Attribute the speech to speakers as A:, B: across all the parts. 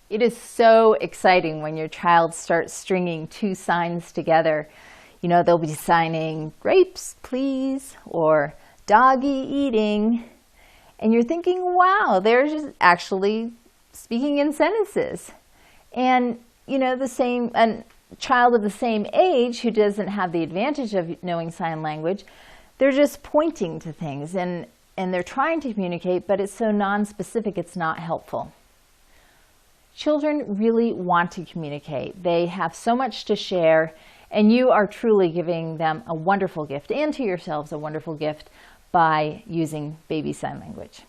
A: It is so exciting when your child starts stringing two signs together. You know, they'll be signing grapes, please, or doggy eating. And you're thinking, wow, they're just actually speaking in sentences. And, you know, a child of the same age who doesn't have the advantage of knowing sign language, they're just pointing to things and they're trying to communicate, but it's so non-specific, it's not helpful. Children really want to communicate. They have so much to share, and you are truly giving them a wonderful gift, and to yourselves a wonderful gift, by using baby sign language.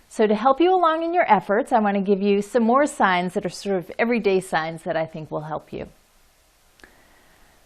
A: So to help you along in your efforts, I want to give you some more signs that are sort of everyday signs that I think will help you.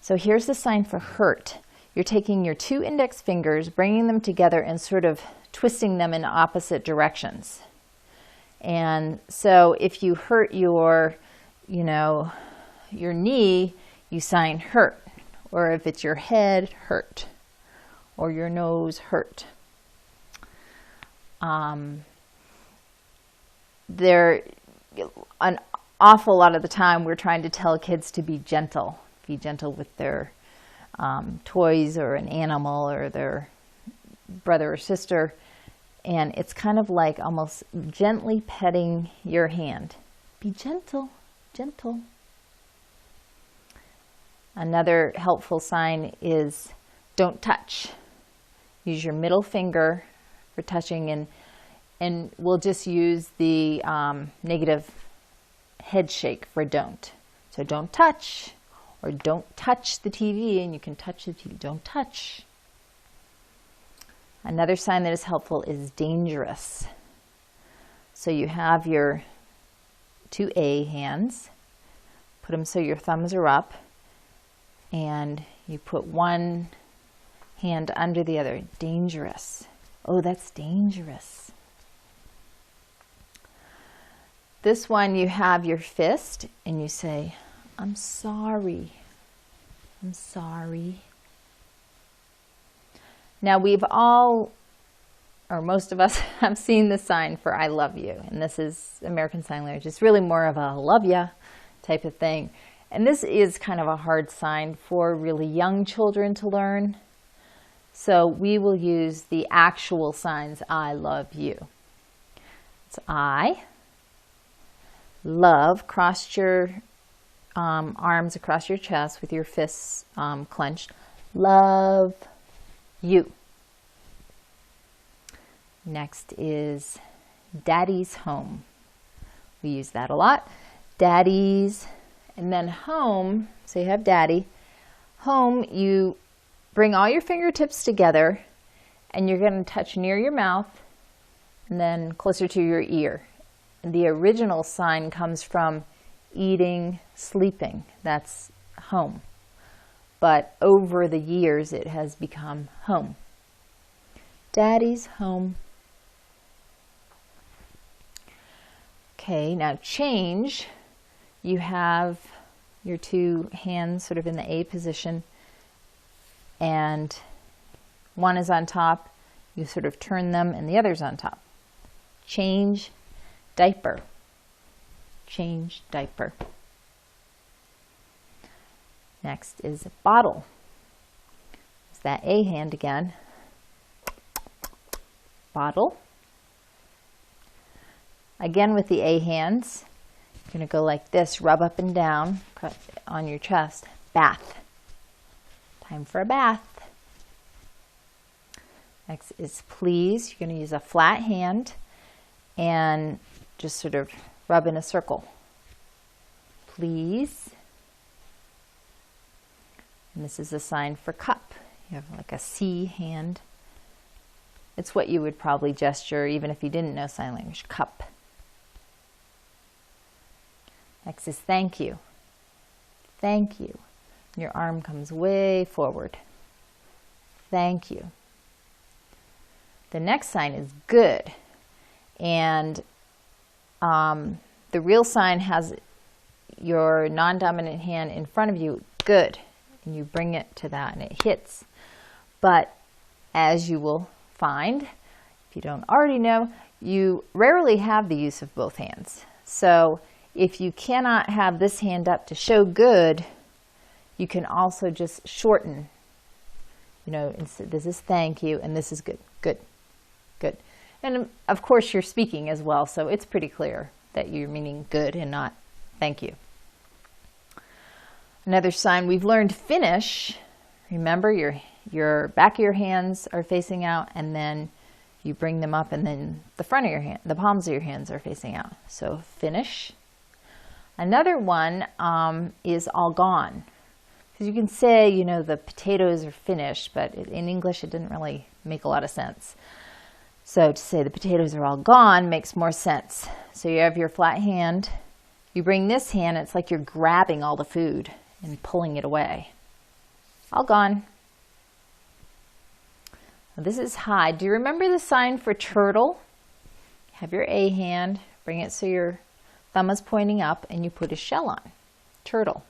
A: So here's the sign for hurt. You're taking your two index fingers, bringing them together and sort of twisting them in opposite directions. And so if you hurt your knee, you sign hurt. Or if it's your head, hurt. Or your nose, hurt. An awful lot of the time we're trying to tell kids to be gentle. Be gentle with their toys or an animal or their brother or sister. And it's kind of like almost gently petting your hand. Be gentle, gentle. Another helpful sign is don't touch. Use your middle finger for touching, and we'll just use the negative head shake for don't. So don't touch, or don't touch the TV, and you can touch the TV. Don't touch. Another sign that is helpful is dangerous. So you have your two A hands, put them so your thumbs are up, and you put one hand under the other. Dangerous. Oh, that's dangerous. This one, you have your fist and you say, I'm sorry. I'm sorry. Now we've all, or most of us, have seen the sign for I love you. And this is American Sign Language. It's really more of a love ya type of thing. And this is kind of a hard sign for really young children to learn. So we will use the actual signs, I love you. It's I, love, cross your arms across your chest with your fists clenched, love you. Next is daddy's home. We use that a lot. Daddy's, and then home, so you have daddy. Home, you bring all your fingertips together and you're going to touch near your mouth and then closer to your ear. And the original sign comes from eating, sleeping. That's home. But over the years it has become home. Daddy's home. Okay, now change. You have your two hands sort of in the A position, and one is on top. You sort of turn them and the other's on top. Change diaper. Change diaper. Next is bottle. It's that A hand again. Bottle. Again with the A hands. You're going to go like this, rub up and down on your chest. Bath. Time for a bath. Next is please. You're going to use a flat hand and just sort of rub in a circle. Please. And this is a sign for cup. You have like a C hand. It's what you would probably gesture even if you didn't know sign language. Cup. Next is thank you. Thank you. Your arm comes way forward. Thank you. The next sign is good. And the real sign has your non-dominant hand in front of you. Good. And you bring it to that and it hits. But as you will find, if you don't already know, you rarely have the use of both hands. So if you cannot have this hand up to show good, you can also just shorten. You know, this is thank you, and this is good, good, good. And of course you're speaking as well, so it's pretty clear that you're meaning good and not thank you. Another sign we've learned, finish. Remember, your back of your hands are facing out, and then you bring them up, and then the front of your hand, the palms of your hands are facing out. So finish. Another one is all gone. Because you can say, you know, the potatoes are finished, but in English it didn't really make a lot of sense. So to say the potatoes are all gone makes more sense. So you have your flat hand, you bring this hand, it's like you're grabbing all the food and pulling it away. All gone. This is hide. Do you remember the sign for turtle? Have your A hand, bring it so your thumb is pointing up, and you put a shell on. Turtle.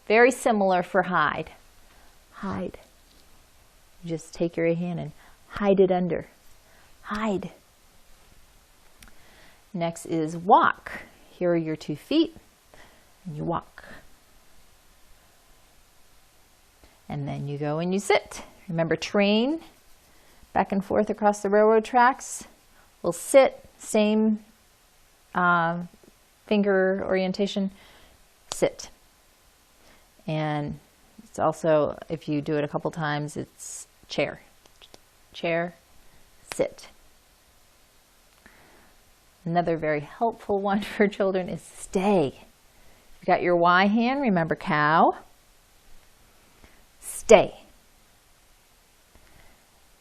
A: Very similar for hide. Hide. You just take your A hand and hide it under. Hide. Next is walk. Here are your 2 feet, and you walk. And then you go and you sit. Remember, train, back and forth across the railroad tracks. We'll sit, same finger orientation, sit. And it's also, if you do it a couple times, it's chair. Chair, sit. Another very helpful one for children is stay. You got your Y hand, remember cow. Stay.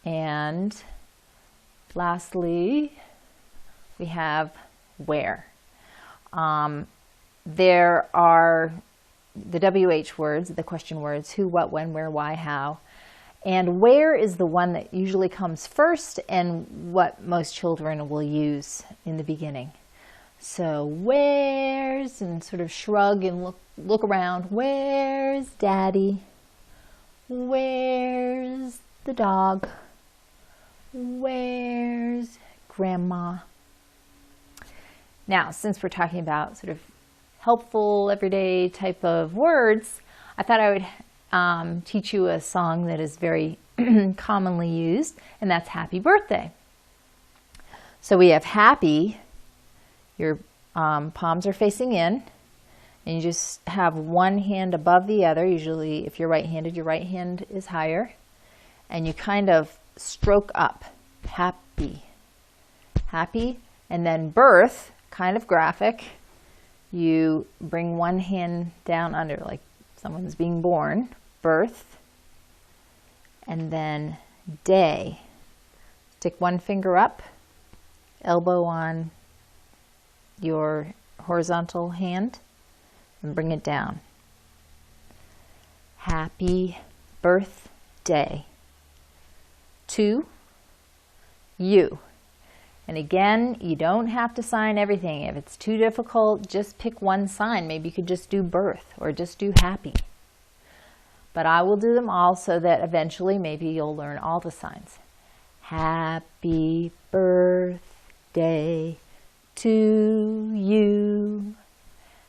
A: And lastly, we have where. There are the WH words, the question words, who, what, when, where, why, how. And where is the one that usually comes first and what most children will use in the beginning. So where's, and sort of shrug and look around. Where's Daddy? Where's the dog? Where's Grandma? Now, since we're talking about sort of helpful, everyday type of words, I thought I would teach you a song that is very commonly used, and that's Happy Birthday. So we have happy, your palms are facing in, and you just have one hand above the other. Usually, if you're right-handed, your right hand is higher, and you kind of stroke up. Happy. Happy. And then birth, kind of graphic. You bring one hand down under, like someone's being born. Birth. And then day. Stick one finger up, elbow on your horizontal hand, and bring it down. Happy birthday to you. And again, you don't have to sign everything. If it's too difficult, just pick one sign. Maybe you could just do birth or just do happy. But I will do them all so that eventually maybe you'll learn all the signs. Happy birthday to you.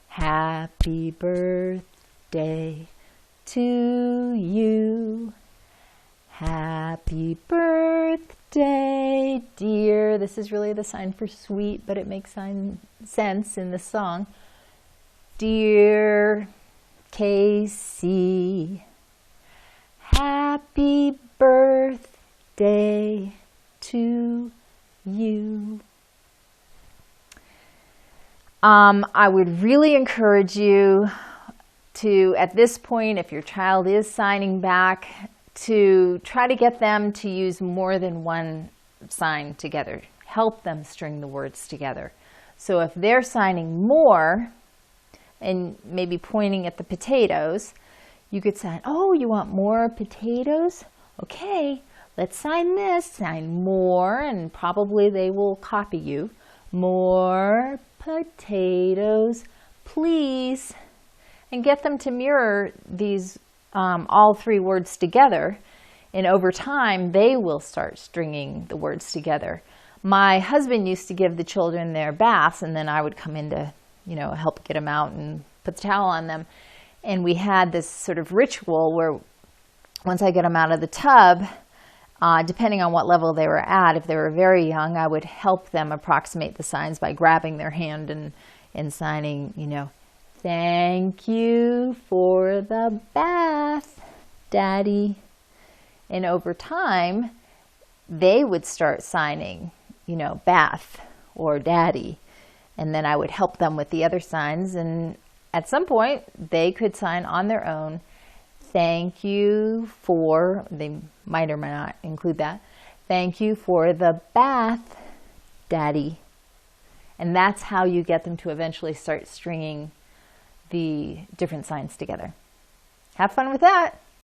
A: Happy birthday to you. Happy birthday, dear. This is really the sign for sweet, but it makes sense in the song. Dear Casey, happy birthday to you. I would really encourage you to, at this point, if your child is signing back, to try to get them to use more than one sign together. Help them string the words together. So if they're signing more and maybe pointing at the potatoes, you could say, oh, you want more potatoes? Okay, let's sign this. Sign more, and probably they will copy you. More potatoes, please. And get them to mirror these all three words together, and over time they will start stringing the words together. My husband used to give the children their baths, and then I would come in to, help get them out and put the towel on them. And we had this sort of ritual where once I get them out of the tub, depending on what level they were at, if they were very young, I would help them approximate the signs by grabbing their hand and signing, thank you for the bath, Daddy. And over time, they would start signing, bath or Daddy. And then I would help them with the other signs. And at some point, they could sign on their own, thank you for, they might or might not include that, thank you for the bath, Daddy. And that's how you get them to eventually start stringing the different signs together. Have fun with that.